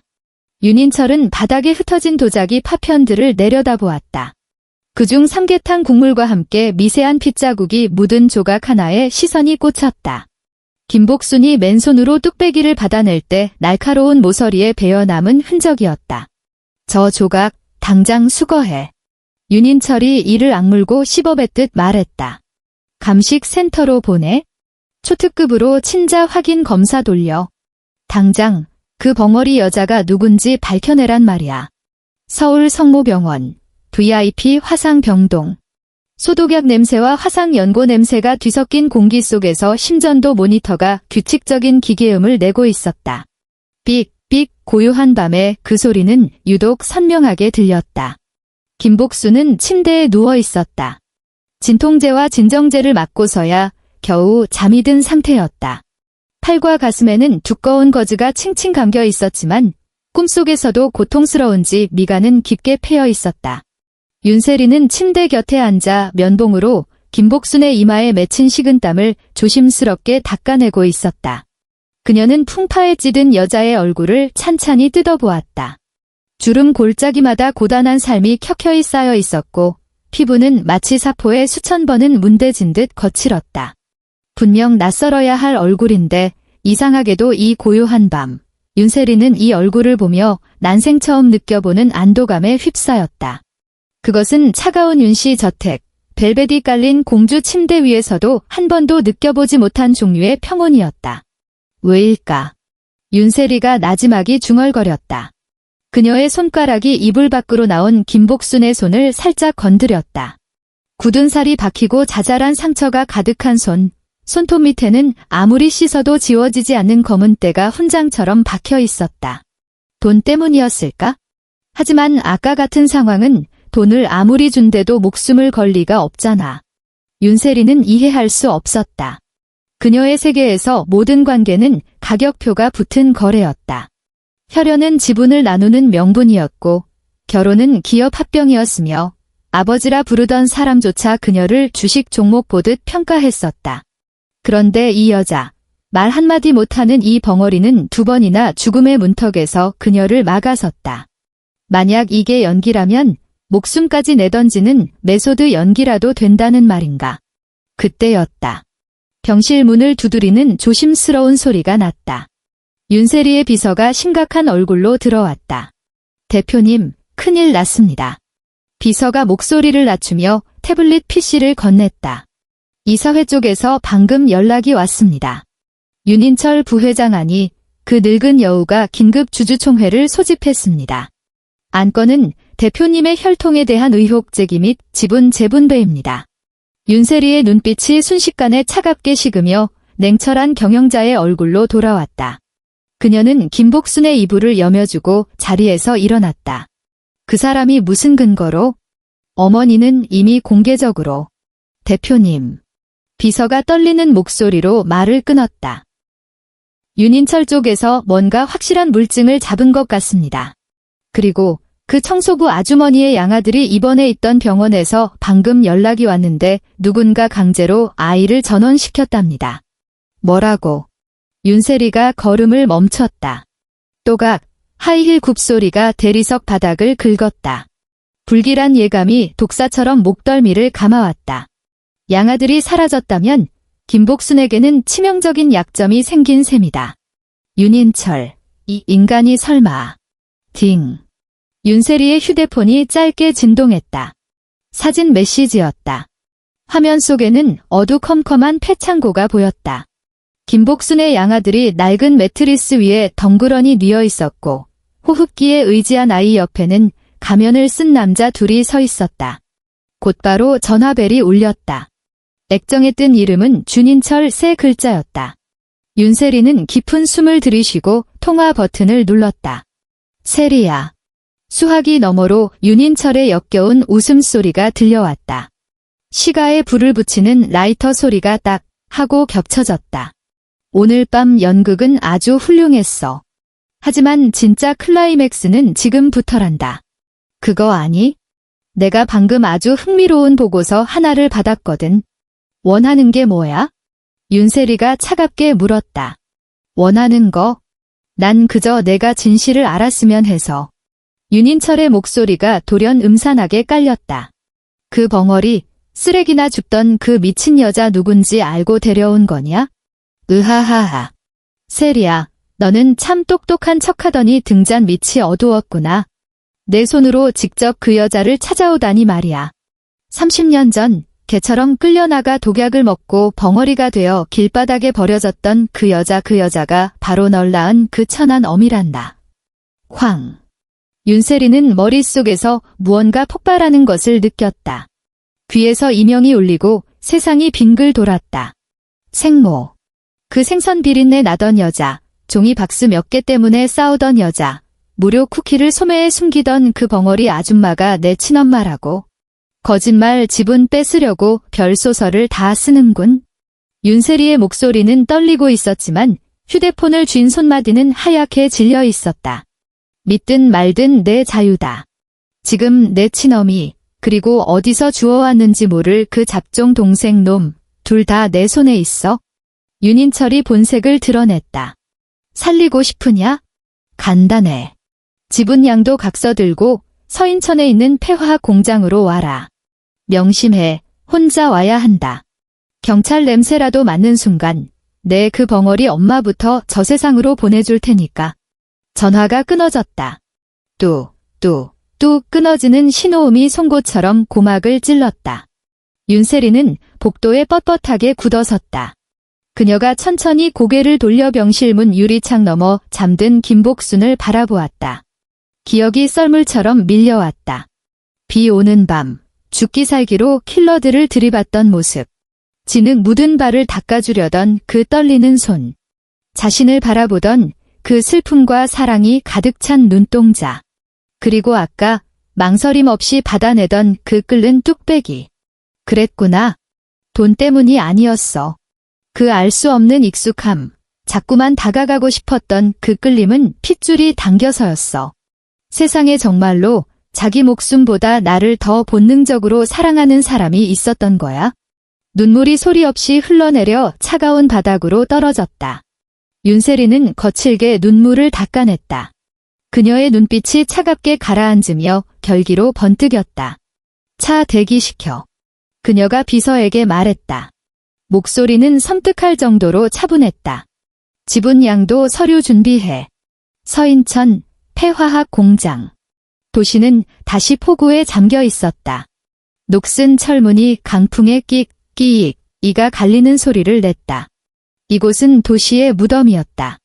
윤인철은 바닥에 흩어진 도자기 파편들을 내려다보았다. 그중 삼계탕 국물과 함께 미세한 핏자국이 묻은 조각 하나에 시선이 꽂혔다. 김복순이 맨손으로 뚝배기를 받아낼 때 날카로운 모서리에 베어남은 흔적이었다. 저 조각 당장 수거해. 윤인철이 이를 악물고 씹어뱉듯 말했다. 감식 센터로 보내? 초특급으로 친자 확인 검사 돌려. 당장 그 벙어리 여자가 누군지 밝혀내란 말이야. 서울 성모병원, VIP 화상병동. 소독약 냄새와 화상연고 냄새가 뒤섞인 공기 속에서 심전도 모니터가 규칙적인 기계음을 내고 있었다. 삑삑 고요한 밤에 그 소리는 유독 선명하게 들렸다. 김복수는 침대에 누워 있었다. 진통제와 진정제를 맞고서야 겨우 잠이 든 상태였다. 팔과 가슴에는 두꺼운 거즈가 칭칭 감겨 있었지만 꿈속에서도 고통스러운지 미간은 깊게 패여 있었다. 윤세리는 침대 곁에 앉아 면봉으로 김복순의 이마에 맺힌 식은땀을 조심스럽게 닦아내고 있었다. 그녀는 풍파에 찌든 여자의 얼굴을 찬찬히 뜯어보았다. 주름 골짜기마다 고단한 삶이 켜켜이 쌓여 있었고 피부는 마치 사포에 수천 번은 문대진 듯 거칠었다. 분명 낯설어야 할 얼굴인데 이상하게도 이 고요한 밤 윤세리는 이 얼굴을 보며 난생 처음 느껴보는 안도감에 휩싸였다. 그것은 차가운 윤씨 저택, 벨벳이 깔린 공주 침대 위에서도 한 번도 느껴보지 못한 종류의 평온이었다. 왜일까? 윤세리가 나지막이 중얼거렸다. 그녀의 손가락이 이불 밖으로 나온 김복순의 손을 살짝 건드렸다. 굳은 살이 박히고 자잘한 상처가 가득한 손톱 밑에는 아무리 씻어도 지워지지 않는 검은 때가 훈장처럼 박혀 있었다. 돈 때문이었을까? 하지만 아까 같은 상황은 돈을 아무리 준대도 목숨을 걸 리가 없잖아. 윤세리는 이해할 수 없었다. 그녀의 세계에서 모든 관계는 가격표가 붙은 거래였다. 혈연은 지분을 나누는 명분이었고 결혼은 기업 합병이었으며 아버지라 부르던 사람조차 그녀를 주식 종목 보듯 평가했었다. 그런데 이 여자, 말 한마디 못하는 이 벙어리는 두 번이나 죽음의 문턱에서 그녀를 막아섰다. 만약 이게 연기라면 목숨까지 내던지는 메소드 연기라도 된다는 말인가. 그때였다. 병실 문을 두드리는 조심스러운 소리가 났다. 윤세리의 비서가 심각한 얼굴로 들어왔다. 대표님, 큰일 났습니다. 비서가 목소리를 낮추며 태블릿 PC를 건넸다. 이사회 쪽에서 방금 연락이 왔습니다. 윤인철 부회장 안이 그 늙은 여우가 긴급 주주총회를 소집했습니다. 안건은 대표님의 혈통에 대한 의혹 제기 및 지분 재분배입니다. 윤세리의 눈빛이 순식간에 차갑게 식으며 냉철한 경영자의 얼굴로 돌아왔다. 그녀는 김복순의 이불을 여며주고 자리에서 일어났다. 그 사람이 무슨 근거로? 어머니는 이미 공개적으로. 대표님. 비서가 떨리는 목소리로 말을 끊었다. 윤인철 쪽에서 뭔가 확실한 물증을 잡은 것 같습니다. 그리고 그 청소부 아주머니의 양아들이 입원해 있던 병원에서 방금 연락이 왔는데 누군가 강제로 아이를 전원시켰답니다. 뭐라고? 윤세리가 걸음을 멈췄다. 또각 하이힐 굽소리가 대리석 바닥을 긁었다. 불길한 예감이 독사처럼 목덜미를 감아왔다. 양아들이 사라졌다면 김복순에게는 치명적인 약점이 생긴 셈이다. 윤인철, 이 인간이 설마. 딩. 윤세리의 휴대폰이 짧게 진동했다. 사진 메시지였다. 화면 속에는 어두컴컴한 폐창고가 보였다. 김복순의 양아들이 낡은 매트리스 위에 덩그러니 뉘어 있었고 호흡기에 의지한 아이 옆에는 가면을 쓴 남자 둘이 서 있었다. 곧바로 전화벨이 울렸다. 액정에 뜬 이름은 준인철 세 글자였다. 윤세리는 깊은 숨을 들이쉬고 통화 버튼을 눌렀다. 세리야. 수화기 너머로 윤인철의 역겨운 웃음소리가 들려왔다. 시가에 불을 붙이는 라이터 소리가 딱 하고 겹쳐졌다. 오늘 밤 연극은 아주 훌륭했어. 하지만 진짜 클라이맥스는 지금부터란다. 그거 아니? 내가 방금 아주 흥미로운 보고서 하나를 받았거든. 원하는 게 뭐야? 윤세리가 차갑게 물었다. 원하는 거? 난 그저 내가 진실을 알았으면 해서. 윤인철의 목소리가 돌연 음산하게 깔렸다. 그 벙어리, 쓰레기나 줍던 그 미친 여자 누군지 알고 데려온 거냐? 으하하하. 세리야, 너는 참 똑똑한 척하더니 등잔 밑이 어두웠구나. 내 손으로 직접 그 여자를 찾아오다니 말이야. 30년 전 개처럼 끌려나가 독약을 먹고 벙어리가 되어 길바닥에 버려졌던 그 여자가 바로 널 낳은 그 천한 어미란다. 황. 윤세리는 머릿속에서 무언가 폭발하는 것을 느꼈다. 귀에서 이명이 울리고 세상이 빙글 돌았다. 생모. 그 생선 비린내 나던 여자, 종이 박스 몇 개 때문에 싸우던 여자, 무료 쿠키를 소매에 숨기던 그 벙어리 아줌마가 내 친엄마라고. 거짓말 지분 뺏으려고 별소설을 다 쓰는군. 윤세리의 목소리는 떨리고 있었지만 휴대폰을 쥔 손마디는 하얗게 질려 있었다. 믿든 말든 내 자유다. 지금 내 친엄이 그리고 어디서 주워왔는지 모를 그 잡종 동생 놈 둘 다 내 손에 있어. 윤인철이 본색을 드러냈다. 살리고 싶으냐? 간단해. 지분양도 각서 들고 서인천에 있는 폐화학 공장으로 와라. 명심해. 혼자 와야 한다. 경찰 냄새라도 맡는 순간 내 그 벙어리 엄마부터 저 세상으로 보내줄 테니까. 전화가 끊어졌다. 뚝 끊어지는 신호음이 송곳처럼 고막을 찔렀다. 윤세리는 복도에 뻣뻣하게 굳어섰다. 그녀가 천천히 고개를 돌려 병실문 유리창 너머 잠든 김복순을 바라보았다. 기억이 썰물처럼 밀려왔다. 비 오는 밤, 죽기 살기로 킬러들을 들이받던 모습. 진흙 묻은 발을 닦아주려던 그 떨리는 손. 자신을 바라보던 그 슬픔과 사랑이 가득 찬 눈동자. 그리고 아까 망설임 없이 받아내던 그 끓는 뚝배기. 그랬구나. 돈 때문이 아니었어. 그 알 수 없는 익숙함, 자꾸만 다가가고 싶었던 그 끌림은 핏줄이 당겨서였어. 세상에 정말로 자기 목숨보다 나를 더 본능적으로 사랑하는 사람이 있었던 거야. 눈물이 소리 없이 흘러내려 차가운 바닥으로 떨어졌다. 윤세리는 거칠게 눈물을 닦아냈다. 그녀의 눈빛이 차갑게 가라앉으며 결기로 번뜩였다. 차 대기시켜. 그녀가 비서에게 말했다. 목소리는 섬뜩할 정도로 차분했다. 지분양도 서류 준비해. 서인천, 폐화학 공장. 도시는 다시 폭우에 잠겨 있었다. 녹슨 철문이 강풍에 끽, 이가 갈리는 소리를 냈다. 이곳은 도시의 무덤이었다.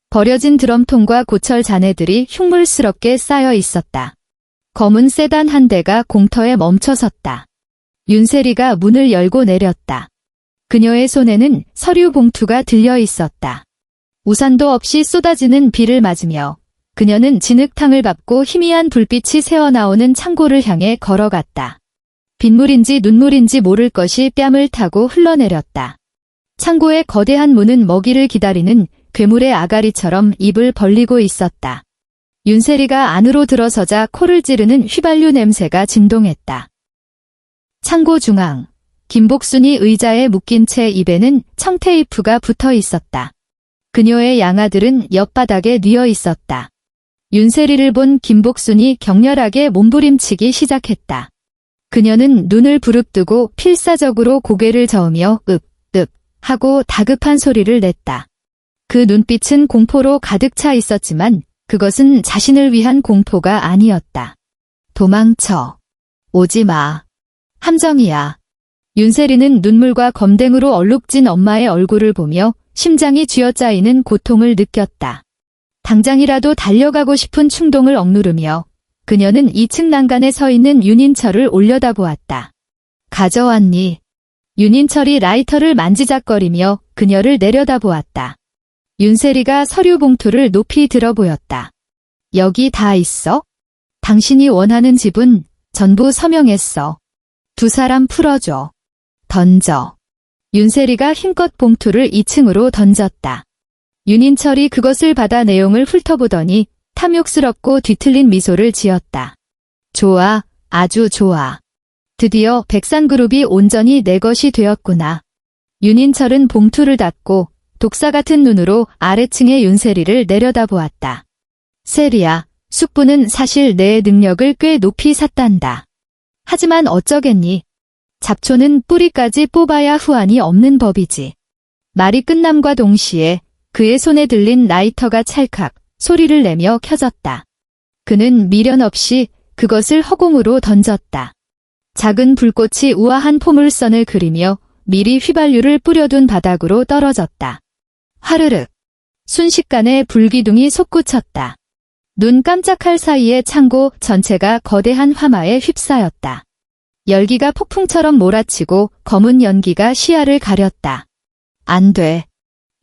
버려진 드럼통과 고철 잔해들이 흉물스럽게 쌓여 있었다. 검은 세단 한 대가 공터에 멈춰섰다. 윤세리가 문을 열고 내렸다. 그녀의 손에는 서류 봉투가 들려 있었다. 우산도 없이 쏟아지는 비를 맞으며 그녀는 진흙탕을 밟고 희미한 불빛이 새어나오는 창고를 향해 걸어갔다. 빗물인지 눈물인지 모를 것이 뺨을 타고 흘러내렸다. 창고의 거대한 문은 먹이를 기다리는 괴물의 아가리처럼 입을 벌리고 있었다. 윤세리가 안으로 들어서자 코를 찌르는 휘발유 냄새가 진동했다. 창고 중앙, 김복순이 의자에 묶인 채 입에는 청테이프가 붙어 있었다. 그녀의 양아들은 옆바닥에 뉘어 있었다. 윤세리를 본 김복순이 격렬하게 몸부림치기 시작했다. 그녀는 눈을 부릅뜨고 필사적으로 고개를 저으며 읍 하고 다급한 소리를 냈다. 그 눈빛은 공포로 가득 차 있었지만 그것은 자신을 위한 공포가 아니었다. 도망쳐. 오지 마. 함정이야. 윤세리는 눈물과 검댕으로 얼룩진 엄마의 얼굴을 보며 심장이 쥐어짜이는 고통을 느꼈다. 당장이라도 달려가고 싶은 충동을 억누르며 그녀는 2층 난간에 서 있는 윤인철을 올려다보았다. 가져왔니? 윤인철이 라이터를 만지작거리며 그녀를 내려다보았다. 윤세리가 서류 봉투를 높이 들어 보였다. 여기 다 있어? 당신이 원하는 집은 전부 서명했어. 두 사람 풀어줘. 던져. 윤세리가 힘껏 봉투를 2층으로 던졌다. 윤인철이 그것을 받아 내용을 훑어보더니 탐욕스럽고 뒤틀린 미소를 지었다. 좋아, 아주 좋아. 드디어 백산그룹이 온전히 내 것이 되었구나. 윤인철은 봉투를 닫고 독사 같은 눈으로 아래층의 윤세리를 내려다보았다. 세리야, 숙부는 사실 내 능력을 꽤 높이 샀단다. 하지만 어쩌겠니? 잡초는 뿌리까지 뽑아야 후환이 없는 법이지. 말이 끝남과 동시에 그의 손에 들린 라이터가 찰칵 소리를 내며 켜졌다. 그는 미련 없이 그것을 허공으로 던졌다. 작은 불꽃이 우아한 포물선을 그리며 미리 휘발유를 뿌려둔 바닥으로 떨어졌다. 화르륵. 순식간에 불기둥이 솟구쳤다. 눈 깜짝할 사이에 창고 전체가 거대한 화마에 휩싸였다. 열기가 폭풍처럼 몰아치고 검은 연기가 시야를 가렸다. 안 돼.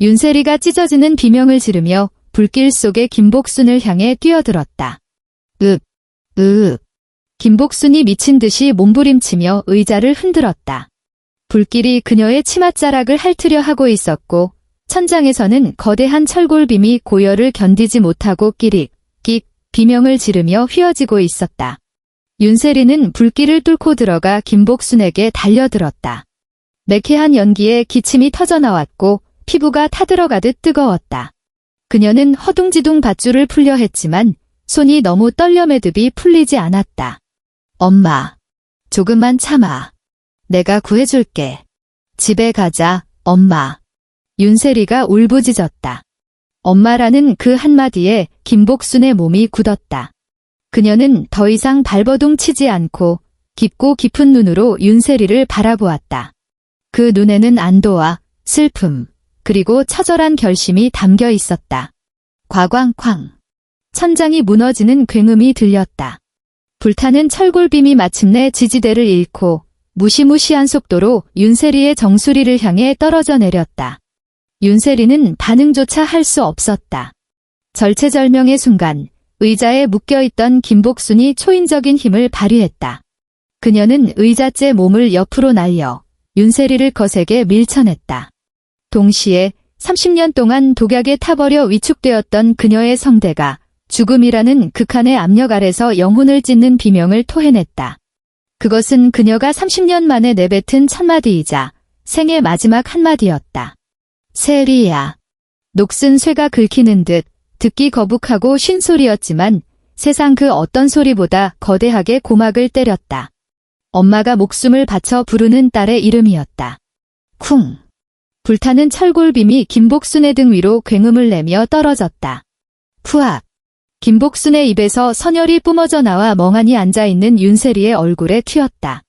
윤세리가 찢어지는 비명을 지르며 불길 속에 김복순을 향해 뛰어들었다. 으윽. 김복순이 미친 듯이 몸부림치며 의자를 흔들었다. 불길이 그녀의 치맛자락을 핥으려 하고 있었고 천장에서는 거대한 철골빔이 고열을 견디지 못하고 끼릭 비명을 지르며 휘어지고 있었다. 윤세리는 불길을 뚫고 들어가 김복순에게 달려들었다. 매캐한 연기에 기침이 터져나왔고 피부가 타들어가듯 뜨거웠다. 그녀는 허둥지둥 밧줄을 풀려 했지만 손이 너무 떨려 매듭이 풀리지 않았다. 엄마, 조금만 참아. 내가 구해줄게. 집에 가자, 엄마. 윤세리가 울부짖었다. 엄마라는 그 한마디에 김복순의 몸이 굳었다. 그녀는 더 이상 발버둥 치지 않고 깊고 깊은 눈으로 윤세리를 바라보았다. 그 눈에는 안도와 슬픔, 그리고 처절한 결심이 담겨 있었다. 과광쾅. 천장이 무너지는 굉음이 들렸다. 불타는 철골빔이 마침내 지지대를 잃고 무시무시한 속도로 윤세리의 정수리를 향해 떨어져 내렸다. 윤세리는 반응조차 할 수 없었다. 절체절명의 순간 의자에 묶여있던 김복순이 초인적인 힘을 발휘했다. 그녀는 의자째 몸을 옆으로 날려 윤세리를 거세게 밀쳐냈다. 동시에 30년 동안 독약에 타버려 위축되었던 그녀의 성대가 죽음이라는 극한의 압력 아래서 영혼을 찢는 비명을 토해냈다. 그것은 그녀가 30년 만에 내뱉은 첫마디이자 생의 마지막 한마디였다. 세리야. 녹슨 쇠가 긁히는 듯 듣기 거북하고 쉰 소리였지만 세상 그 어떤 소리보다 거대하게 고막을 때렸다. 엄마가 목숨을 바쳐 부르는 딸의 이름이었다. 쿵. 불타는 철골빔이 김복순의 등 위로 굉음을 내며 떨어졌다. 푸악. 김복순의 입에서 선혈이 뿜어져 나와 멍하니 앉아있는 윤세리의 얼굴에 튀었다.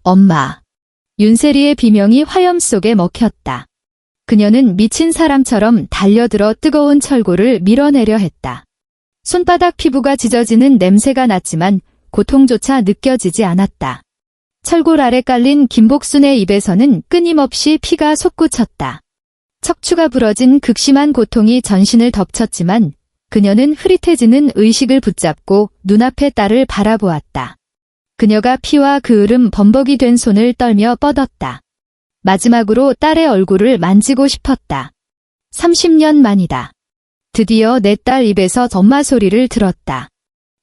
엄마. 윤세리의 비명이 화염 속에 먹혔다. 그녀는 미친 사람처럼 달려들어 뜨거운 철골을 밀어내려 했다. 손바닥 피부가 찢어지는 냄새가 났지만 고통조차 느껴지지 않았다. 철골 아래 깔린 김복순의 입에서는 끊임없이 피가 솟구쳤다. 척추가 부러진 극심한 고통이 전신을 덮쳤지만 그녀는 흐릿해지는 의식을 붙잡고 눈앞의 딸을 바라보았다. 그녀가 피와 그을음 범벅이 된 손을 떨며 뻗었다. 마지막으로 딸의 얼굴을 만지고 싶었다. 30년 만이다. 드디어 내 딸 입에서 엄마 소리를 들었다.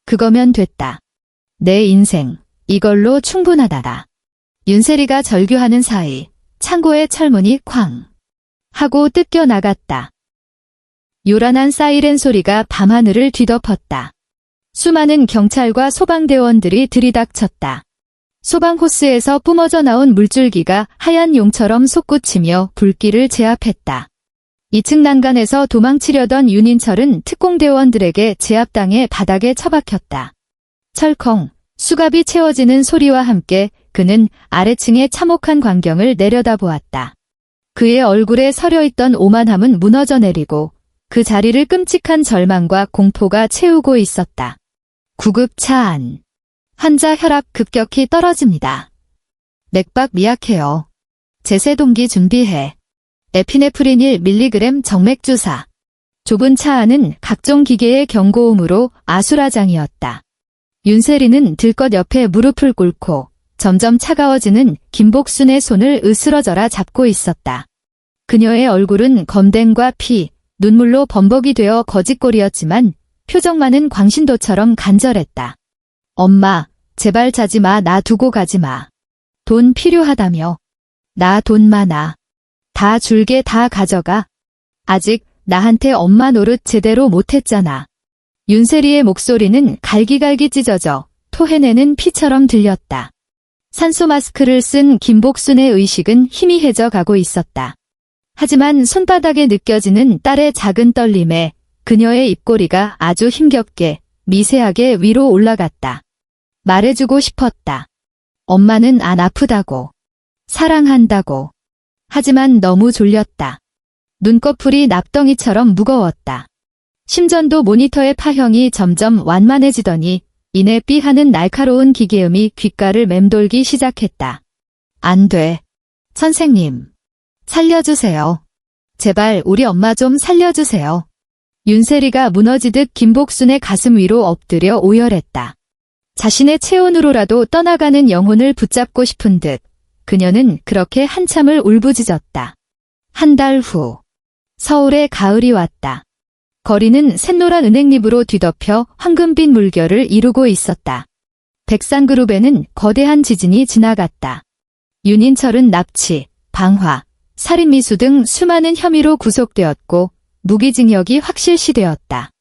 그거면 됐다. 내 인생, 이걸로 충분하다. 윤세리가 절규하는 사이 창고의 철문이 쾅 하고 뜯겨 나갔다. 요란한 사이렌 소리가 밤하늘을 뒤덮었다. 수많은 경찰과 소방대원들이 들이닥쳤다. 소방호스에서 뿜어져 나온 물줄기가 하얀 용처럼 솟구치며 불길을 제압했다. 2층 난간에서 도망치려던 윤인철은 특공대원들에게 제압당해 바닥에 처박혔다. 철컹, 수갑이 채워지는 소리와 함께 그는 아래층의 참혹한 광경을 내려다보았다. 그의 얼굴에 서려있던 오만함은 무너져 내리고 그 자리를 끔찍한 절망과 공포가 채우고 있었다. 구급 차 안. 환자 혈압 급격히 떨어집니다. 맥박 미약해요. 제세동기 준비해. 에피네프린 1mg 정맥 주사. 좁은 차 안은 각종 기계의 경고음으로 아수라장이었다. 윤세리는 들것 옆에 무릎을 꿇고 점점 차가워지는 김복순의 손을 으스러져라 잡고 있었다. 그녀의 얼굴은 검댕과 피, 눈물로 범벅이 되어 거짓골이었지만 표정만은 광신도처럼 간절했다. 엄마, 제발 자지 마. 나 두고 가지 마. 돈 필요하다며. 나 돈 많아. 다 줄게. 다 가져가. 아직 나한테 엄마 노릇 제대로 못했잖아. 윤세리의 목소리는 갈기갈기 찢어져 토해내는 피처럼 들렸다. 산소 마스크를 쓴 김복순의 의식은 희미해져 가고 있었다. 하지만 손바닥에 느껴지는 딸의 작은 떨림에 그녀의 입꼬리가 아주 힘겹게 미세하게 위로 올라갔다. 말해주고 싶었다. 엄마는 안 아프다고. 사랑한다고. 하지만 너무 졸렸다. 눈꺼풀이 납덩이처럼 무거웠다. 심전도 모니터의 파형이 점점 완만해지더니 이내 삐하는 날카로운 기계음이 귓가를 맴돌기 시작했다. 안 돼. 선생님. 살려주세요. 제발 우리 엄마 좀 살려주세요. 윤세리가 무너지듯 김복순의 가슴 위로 엎드려 오열했다. 자신의 체온으로라도 떠나가는 영혼을 붙잡고 싶은 듯 그녀는 그렇게 한참을 울부짖었다. 한 달 후. 서울의 가을이 왔다. 거리는 샛노란 은행잎으로 뒤덮여 황금빛 물결을 이루고 있었다. 백산그룹에는 거대한 지진이 지나갔다. 윤인철은 납치, 방화, 살인미수 등 수많은 혐의로 구속되었고 무기징역이 확실시되었다.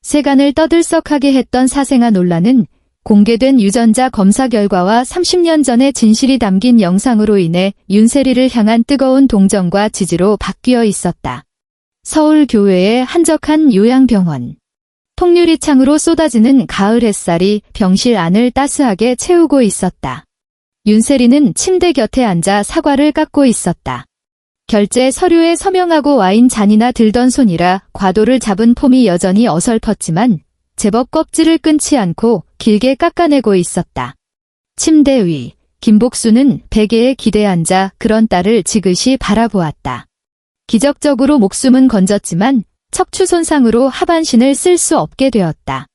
세간을 떠들썩하게 했던 사생아 논란은 공개된 유전자 검사 결과와 30년 전의 진실이 담긴 영상으로 인해 윤세리를 향한 뜨거운 동정과 지지로 바뀌어 있었다. 서울 교외의 한적한 요양병원. 통유리창으로 쏟아지는 가을 햇살이 병실 안을 따스하게 채우고 있었다. 윤세리는 침대 곁에 앉아 사과를 깎고 있었다. 결제 서류에 서명하고 와인 잔이나 들던 손이라 과도를 잡은 폼이 여전히 어설펐지만 제법 껍질을 끊지 않고 길게 깎아내고 있었다. 침대 위, 김복순은 베개에 기대 앉아 그런 딸을 지그시 바라보았다. 기적적으로 목숨은 건졌지만 척추 손상으로 하반신을 쓸 수 없게 되었다.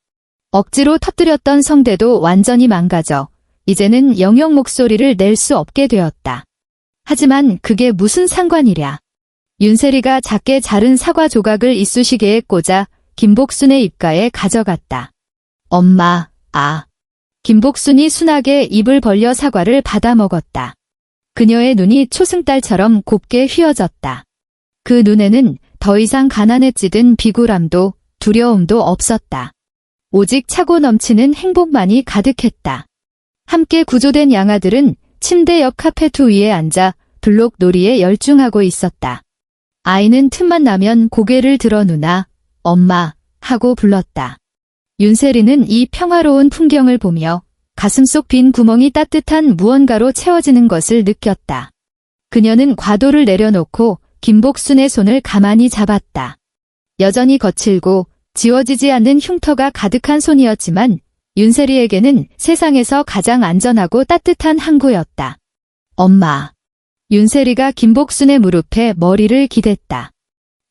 억지로 터뜨렸던 성대도 완전히 망가져 이제는 영영 목소리를 낼 수 없게 되었다. 하지만 그게 무슨 상관이랴. 윤세리가 작게 자른 사과 조각을 이쑤시개에 꽂아 김복순의 입가에 가져갔다. 엄마, 아. 김복순이 순하게 입을 벌려 사과를 받아 먹었다. 그녀의 눈이 초승달처럼 곱게 휘어졌다. 그 눈에는 더 이상 가난에 찌든 비굴함도 두려움도 없었다. 오직 차고 넘치는 행복만이 가득했다. 함께 구조된 양아들은 침대 옆 카페트 위에 앉아 블록 놀이에 열중하고 있었다. 아이는 틈만 나면 고개를 들어 누나, 엄마 하고 불렀다. 윤세리는 이 평화로운 풍경을 보며 가슴속 빈 구멍이 따뜻한 무언가로 채워지는 것을 느꼈다. 그녀는 과도를 내려놓고 김복순의 손을 가만히 잡았다. 여전히 거칠고 지워지지 않는 흉터가 가득한 손이었지만 윤세리에게는 세상에서 가장 안전하고 따뜻한 항구였다. 엄마. 윤세리가 김복순의 무릎에 머리를 기댔다.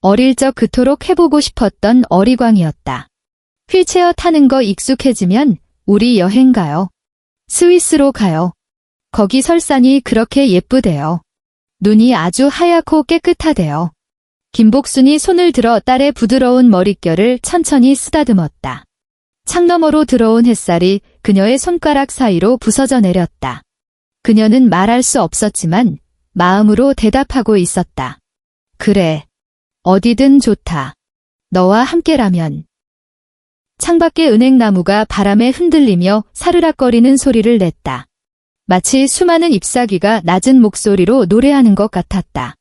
어릴 적 그토록 해보고 싶었던 어리광이었다. 휠체어 타는 거 익숙해지면 우리 여행 가요. 스위스로 가요. 거기 설산이 그렇게 예쁘대요. 눈이 아주 하얗고 깨끗하대요. 김복순이 손을 들어 딸의 부드러운 머릿결을 천천히 쓰다듬었다. 창너머로 들어온 햇살이 그녀의 손가락 사이로 부서져 내렸다. 그녀는 말할 수 없었지만 마음으로 대답하고 있었다. 그래. 어디든 좋다. 너와 함께라면. 창밖의 은행나무가 바람에 흔들리며 사르락거리는 소리를 냈다. 마치 수많은 잎사귀가 낮은 목소리로 노래하는 것 같았다.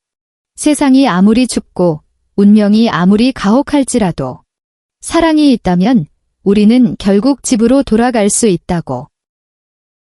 세상이 아무리 춥고 운명이 아무리 가혹할지라도 사랑이 있다면 우리는 결국 집으로 돌아갈 수 있다고.